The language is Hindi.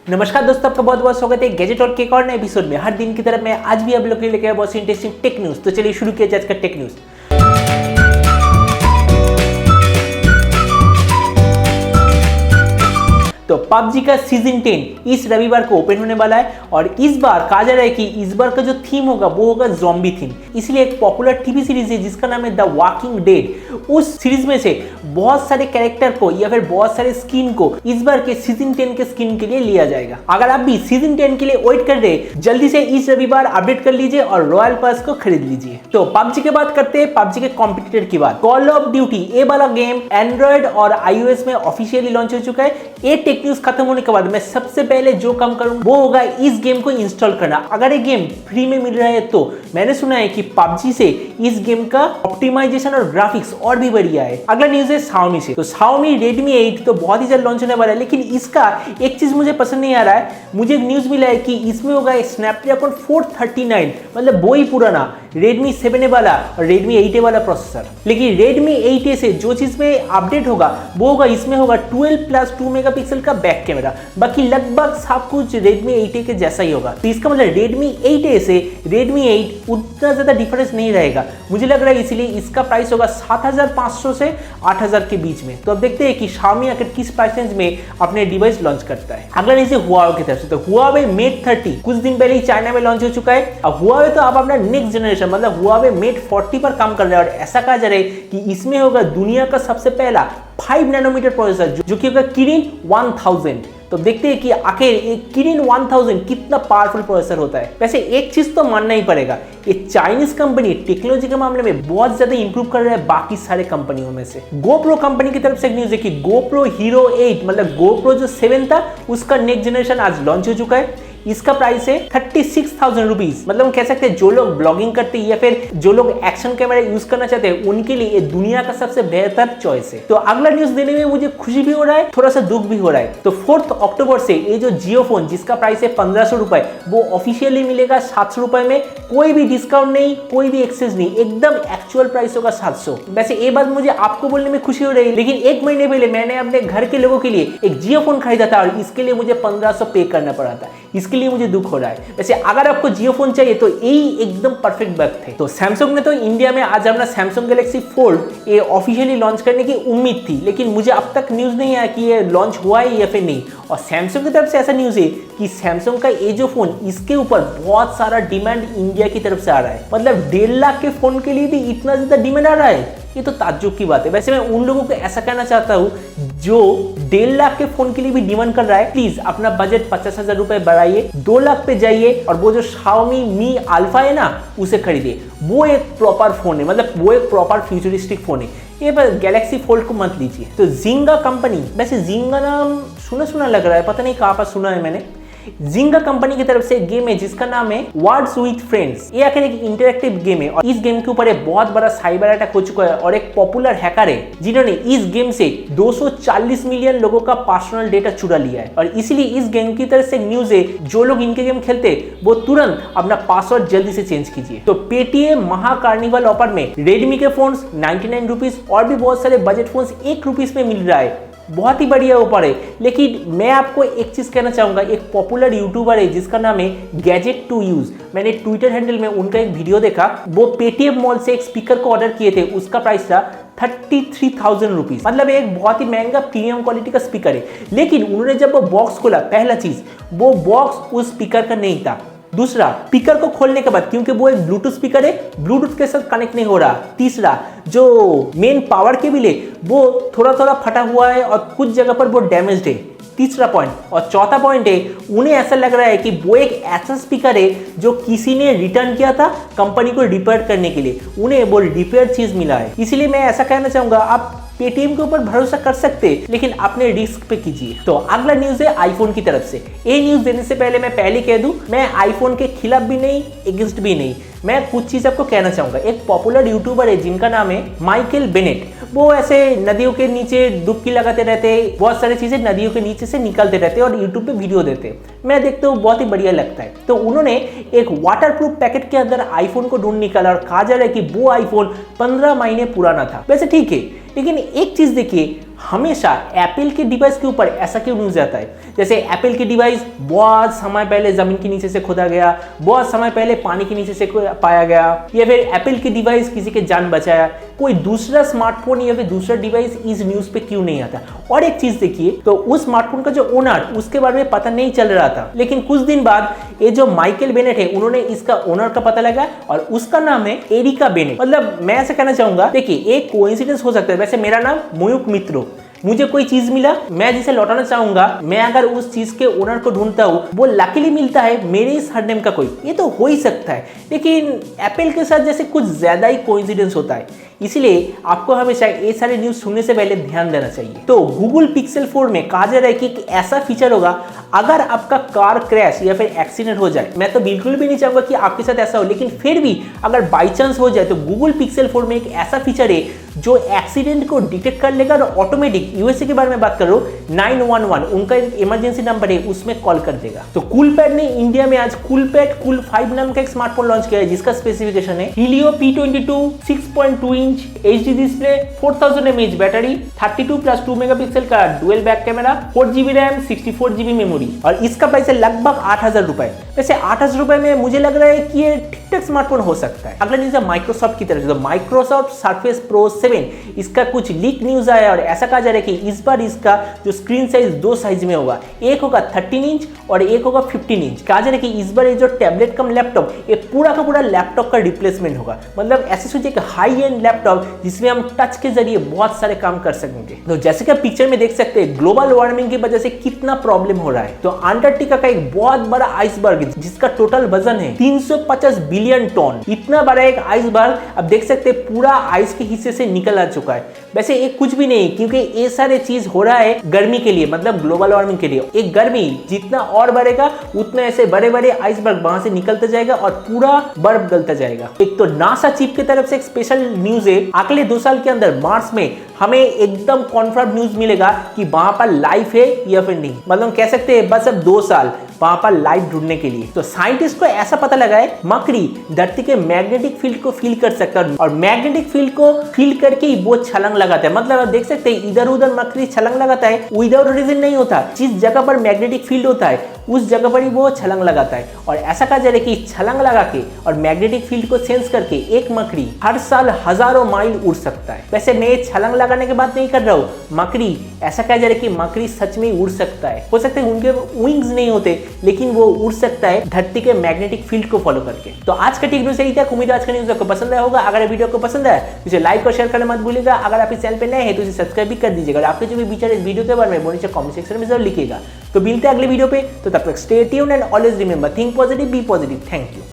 नमस्कार दोस्तों, आपका बहुत बहुत स्वागत है गैजेट और के एक और नए एपिसोड में। हर दिन की तरह मैं आज भी आप लोग के लिए लेकर आया बहुत सी इंटरेस्टिंग टेक न्यूज़। तो चलिए शुरू किया जाए आज का टेक न्यूज़। तो PUBG का सीजन 10 इस रविवार को ओपन होने वाला है और इस बार कहा जा रहा है कि इस बार का जो थीम होगा वो होगा ज़ॉम्बी थीम। इसलिए एक पॉपुलर टीवी सीरीज है जिसका नाम है द वॉकिंग डेड, उस सीरीज में से बहुत सारे कैरेक्टर को या फिर बहुत सारे स्किन को इस बार के सीजन 10 के स्किन के लिए लिया जाएगा। अगर आप भी सीजन 10 के लिए वेट कर रहे हैं, जल्दी से इस रविवार अपडेट कर लीजिए और रॉयल पास को खरीद लीजिए। तो PUBG के बात करते हैं, PUBG के कॉम्पिटिटर की बात। कॉल ऑफ ड्यूटी ये वाला गेम एंड्रॉइड और iOS में ऑफिशियली लॉन्च हो चुका है। ये न्यूज़ खत्म होने के बाद मैं सबसे पहले जो काम करूंगा वो होगा इस गेम को इंस्टॉल करना। अगर ये गेम फ्री में मिल रहा है तो मैंने सुना है कि PUBG से इस गेम का ऑप्टिमाइजेशन और ग्राफिक्स और भी बढ़िया है। अगला न्यूज़ है Xiaomi से। तो Xiaomi Redmi 8 तो बहुत ही जल्द लॉन्च होने वाला है, लेकिन इसका एक चीज मुझे पसंद नहीं आ रहा है। मुझे एक न्यूज़ मिला है कि इसमें होगा स्नैपड्रैगन 439, मतलब वो ही पुराना Redmi 7A वाला और Redmi 8A वाला प्रोसेसर। लेकिन Redmi 8A से जो चीज में अपडेट होगा वो होगा इसमें होगा 12+2 मेगापिक्सल का बैक कैमरा। बाकी लगभग सब कुछ Redmi 8A के जैसा ही होगा। तो इसका मतलब Redmi 8A से Redmi 8 उतना ज्यादा डिफरेंस नहीं रहेगा मुझे लग रहा है, इसीलिए इसका प्राइस होगा 7,500 से 8,000 के बीच में। तो अब देखते हैं कि Xiaomi आखिर किस प्राइस रेंज में अपने डिवाइस लॉन्च करता है। अगला न्यूज़ है Huawei की तरफ से। तो Huawei Mate 30 कुछ दिन पहले ही चाइना में लॉन्च हो चुका है। अब Huawei तो अब अपना नेक्स्ट जनरेशन मतलब Huawei Mate 40 पर काम कर रहा है और ऐसा कहा जा रहा है कि इसमें होगा दुनिया का सबसे पहला 5 नैनोमीटर प्रोसेसर जो कि होगा Kirin 1000। तो देखते हैं कि आखिर एक Kirin 1000 कितना पावरफुल प्रोसेसर होता है। वैसे एक चीज तो मानना ही पड़ेगा, ये चाइनीज कंपनी टेक्नोलॉजी के मामले में बहुत ज्यादा इंप्रूव कर रहा है बाकी सारे कंपनियों में से। GoPro कंपनी की तरफ से एक न्यूज है कि GoPro Hero 8 मतलब GoPro जो 7 था उसका नेक्स्ट जनरेशन आज लॉन्च हो चुका है। इसका प्राइस है 36,000 रुपीज। मतलब हम कह सकते हैं जो लोग ब्लॉगिंग करते हैं या फिर जो लोग एक्शन कैमरा यूज करना चाहते हैं उनके लिए ये दुनिया का सबसे बेहतर चॉइस है। तो अगला न्यूज देने में मुझे खुशी भी हो रहा है, थोड़ा सा दुख भी हो रहा है। तो 4 अक्टूबर से ये जो जियो फोन जिसका प्राइस है 1500 रुपए वो ऑफिशियली मिलेगा 700 रुपए में। कोई भी डिस्काउंट नहीं, कोई भी एक्सेस नहीं, एकदम एक्चुअल प्राइस होगा 700। वैसे ये बात मुझे आपको बोलने में खुशी हो रही है, लेकिन एक महीने पहले मैंने अपने घर के लोगों के लिए एक जियो फोन खरीदा था और इसके लिए मुझे 1500 पे करना पड़ा था। इसके लिए मुझे दुख हो रहा है। वैसे अगर आपको जियो फोन चाहिए तो यही एकदम परफेक्ट वक्त है। तो सैमसंग ने तो इंडिया में आज अपना सैमसंग गैलेक्सी फोल्ड ये ऑफिशियली लॉन्च करने की उम्मीद थी, लेकिन मुझे अब तक न्यूज नहीं आया कि ये लॉन्च हुआ है या फिर नहीं। और सैमसंग की तरफ से ऐसा न्यूज है कि सैमसंग का ये जो फोन इसके ऊपर बहुत सारा डिमांड इंडिया की तरफ से आ रहा है। मतलब 1.5 लाख के फोन के लिए भी इतना ज्यादा डिमांड आ रहा है, ये तो ताज्जुब की बात है। वैसे मैं उन लोगों को ऐसा कहना चाहता हूँ जो 1.5 लाख के फोन के लिए भी डिमांड कर रहा है, प्लीज अपना बजट 50,000 रुपए बढ़ाइए, 2 लाख पे जाइए और वो जो Xiaomi Mi Alpha है ना उसे खरीदिए। वो एक प्रॉपर फोन है, मतलब वो एक प्रॉपर फ्यूचरिस्टिक फोन है। ये पर गैलेक्सी फोल्ड को मत लीजिए। तो Zynga कंपनी, वैसे Zynga नाम सुना सुना लग रहा है, पता नहीं कहाँ पर सुना है मैंने। Zynga कंपनी की तरफ से एक गेम है जिसका नाम है वर्ड्स विथ फ्रेंड्स। ये आखिर एक इंटरेक्टिव गेम है और इस गेम के ऊपर एक बहुत बड़ा साइबर अटैक हो चुका है और एक पॉपुलर हैकर है जिन्होंने इस गेम से 240 मिलियन लोगों का पर्सनल डेटा चुरा लिया है। और इसीलिए इस गेम की तरफ से न्यूज है जो लोग इनके गेम खेलते वो तुरंत अपना पासवर्ड जल्दी से चेंज कीजिए। तो पेटीएम महा कार्निवल ऑफर में रेडमी के फोन 99 रुपीज और भी बहुत सारे बजट फोन 1 रुपीज में मिल रहा है। बहुत ही बढ़िया ऊपर है। लेकिन मैं आपको एक चीज कहना चाहूंगा, एक पॉपुलर यूट्यूबर है जिसका नाम है गैजेट टू यूज। मैंने ट्विटर हैंडल में उनका एक वीडियो देखा, वो पेटीएम मॉल से एक स्पीकर को ऑर्डर किए थे, उसका प्राइस था 33,000 रुपीज। मतलब एक बहुत ही महंगा प्रीमियम क्वालिटी का स्पीकर है। लेकिन उन्होंने जब वो बॉक्स खोला, पहला चीज वो बॉक्स उस स्पीकर का नहीं था। दूसरा, स्पीकर को खोलने के बाद क्योंकि वो एक ब्लूटूथ स्पीकर है, ब्लूटूथ के साथ कनेक्ट नहीं हो रहा। तीसरा, जो मेन पावर केबल है वो थोड़ा थोड़ा फटा हुआ है और कुछ जगह पर वो डैमेज्ड है। तीसरा पॉइंट। और चौथा पॉइंट है, उन्हें ऐसा लग रहा है कि वो एक ऐसा स्पीकर है जो किसी ने रिटर्न किया था कंपनी को रिपेयर करने के लिए, उन्हें वो रिपेयर चीज मिला है। इसलिए मैं ऐसा कहना चाहूंगा, आप पेटीएम के ऊपर भरोसा कर सकते हैं लेकिन अपने रिस्क पे कीजिए। तो अगला न्यूज है आईफोन की तरफ से। ये न्यूज देने से पहले मैं पहले कह दूं, मैं आईफोन के खिलाफ भी नहीं, एगेंस्ट भी नहीं। मैं कुछ चीज आपको कहना चाहूंगा। एक पॉपुलर यूट्यूबर है जिनका नाम है माइकल बेनेट। वो ऐसे नदियों के नीचे डुबकी लगाते रहते हैं, बहुत सारी चीजें नदियों के नीचे से निकलते रहते हैं और यूट्यूब पे वीडियो देते हैं। मैं देखता हूँ, बहुत ही बढ़िया लगता है। तो उन्होंने एक वाटरप्रूफ पैकेट के अंदर आईफोन को ढूंढ निकाला और कहा जा रहा है कि वो आईफोन 15 महीने पुराना था। वैसे ठीक है, लेकिन एक चीज देखिए, हमेशा एप्पल के डिवाइस के ऊपर ऐसा क्यों न्यूज आता है? जैसे एप्पल के डिवाइस बहुत समय पहले जमीन के नीचे से खोदा गया, बहुत समय पहले पानी के नीचे से पाया गया, या फिर एप्पल की डिवाइस किसी के जान बचाया, कोई दूसरा स्मार्टफोन या फिर दूसरा डिवाइस इस न्यूज पे क्यों नहीं आता? और एक चीज देखिए, तो उस स्मार्टफोन का जो ओनर, उसके बारे में पता नहीं चल रहा था, लेकिन कुछ दिन बाद ये जो माइकल बेनेट है, उन्होंने इसका ओनर का पता लगा और उसका नाम है एरिका बेनेट। मतलब मैं ऐसा कहना चाहूंगा, देखिए एक कोइंसिडेंस हो सकता है। वैसे मेरा नाम मयूक मित्रो, मुझे कोई चीज मिला, मैं जिसे लौटाना चाहूंगा, मैं अगर उस चीज के ओनर को ढूंढता हूँ, वो लकीली मिलता है मेरे इस सरनेम का कोई, ये तो हो ही सकता है। लेकिन एप्पल के साथ जैसे कुछ ज्यादा ही कोइंसिडेंस होता है, इसलिए आपको हमेशा ये सारे न्यूज सुनने से पहले ध्यान देना चाहिए। तो गूगल पिक्सल 4 में कहा जा रहा है कि एक ऐसा फीचर होगा, अगर आपका कार क्रैश या फिर एक्सीडेंट हो जाए, मैं तो बिल्कुल भी नहीं चाहूंगा कि आपके साथ ऐसा हो, लेकिन फिर भी अगर बाई चांस हो जाए, तो गूगल पिक्सल 4 में एक ऐसा फीचर है जो एक्सीडेंट को डिटेक्ट कर लेगा और ऑटोमेटिक, यूएसए के बारे में बात कर रहा हूं, 911 उनका एक इमरजेंसी नंबर है, उसमें कॉल कर देगा। तो कूलपैड ने इंडिया में आज कूलपैड कूल 5 नाम का एक स्मार्टफोन लॉन्च किया है, जिसका स्पेसिफिकेशन है Helio P22 6.2 inch HD display, 4000 mAh battery, 32+2 megapixel का dual back camera, 4GB RAM, 64GB memory, और इसका प्राइस है लगभग 8000 रुपए। वैसे 8000 रुपए में मुझे लग रहा है कि ये ठीक ठाक स्मार्टफोन हो सकता है। अगला न्यूज है माइक्रोसॉफ्ट की तरफ से। तो माइक्रोसॉफ्ट सर्फेस प्रो 7, इसका कुछ लीक न्यूज आया और ऐसा कहा जा रहा है कि इस बार इसका जो स्क्रीन साइज 2 साइज में होगा, एक होगा 13 इंच और एक होगा 15 इंच। कहा जा रहा है कि इस बार ये जो टैबलेट कम लैपटॉप, ये पूरा का पूरा लैपटॉप का रिप्लेसमेंट होगा। मतलब ऐसे सोचिए कि हाई एंड लैपटॉप जिसमें हम टच के जरिए बहुत सारे काम कर सकेंगे। तो जैसे कि पिक्चर में देख सकते हैं, ग्लोबल वार्मिंग की वजह से कितना प्रॉब्लम हो रहा है। तो अंटार्कटिका का एक बहुत बड़ा आइसबर्ग, जिसका टोटल वजन है 350 बिलियन टन, इतना बड़ा एक आइसबर्ग अब देख सकते हैं पूरा आइस के हिस्से से निकल आ चुका है। वैसे एक कुछ भी नहीं, क्योंकि ये सारे चीज हो रहा है गर्मी के लिए, मतलब ग्लोबल वार्मिंग के लिए। एक गर्मी जितना और बढ़ेगा, उतना ऐसे बड़े बड़े आइसबर्ग वहां से निकलता जाएगा और पूरा बर्फ गलता जाएगा। एक तो नासा चीफ की तरफ से एक स्पेशल न्यूज है, अगले 2 साल के अंदर मार्स में हमें एकदम कॉन्फर्म न्यूज मिलेगा कि वहां पर लाइफ है या फिर नहीं। मतलब कह सकते हैं बस अब 2 साल वहां पर लाइफ ढूंढने के लिए। तो साइंटिस्ट को ऐसा पता लगा है, मकड़ी धरती के मैग्नेटिक फील्ड को फील कर सकता है और मैग्नेटिक फील्ड को फील करके ही वो छलांग लगाता है। मतलब आप देख सकते हैं इधर उधर मकड़ी छलांग लगाता है, विदाउट रीजन नहीं होता। जिस जगह पर मैग्नेटिक फील्ड होता है उस जगह पर ही वो छलांग लगाता है। और ऐसा कहा जा रहा है कि छलांग लगा के और मैग्नेटिक फील्ड को सेंस करके एक मकड़ी हर साल हजारों माइल उड़ सकता है। वैसे मैं छलांग लगाने की बात नहीं कर रहा हूँ, मकड़ी, ऐसा कहा जा रहा है कि मकड़ी सच में उड़ सकता है। हो सकता है उनके विंग्स नहीं होते, लेकिन वो उड़ सकता है धरती के मैग्नेटिक फील्ड को फॉलो करके। तो आज का टेक न्यूज़ यही था। उम्मीद है आज का न्यूज़ आपको पसंद आया होगा। अगर वीडियो को पसंद आया तो इसे लाइक और शेयर करना मत भूलिएगा। अगर आप इस चैनल पे नए हैं तो इसे सब्सक्राइब भी कर दीजिएगा। और आपके जो भी विचार इस वीडियो के बारे में वो नीचे कमेंट सेक्शन में जरूर लिखिएगा। तो मिलते हैं अगले वीडियो पे, तो तब तक stay tuned and always remember, think positive, be positive. Thank you.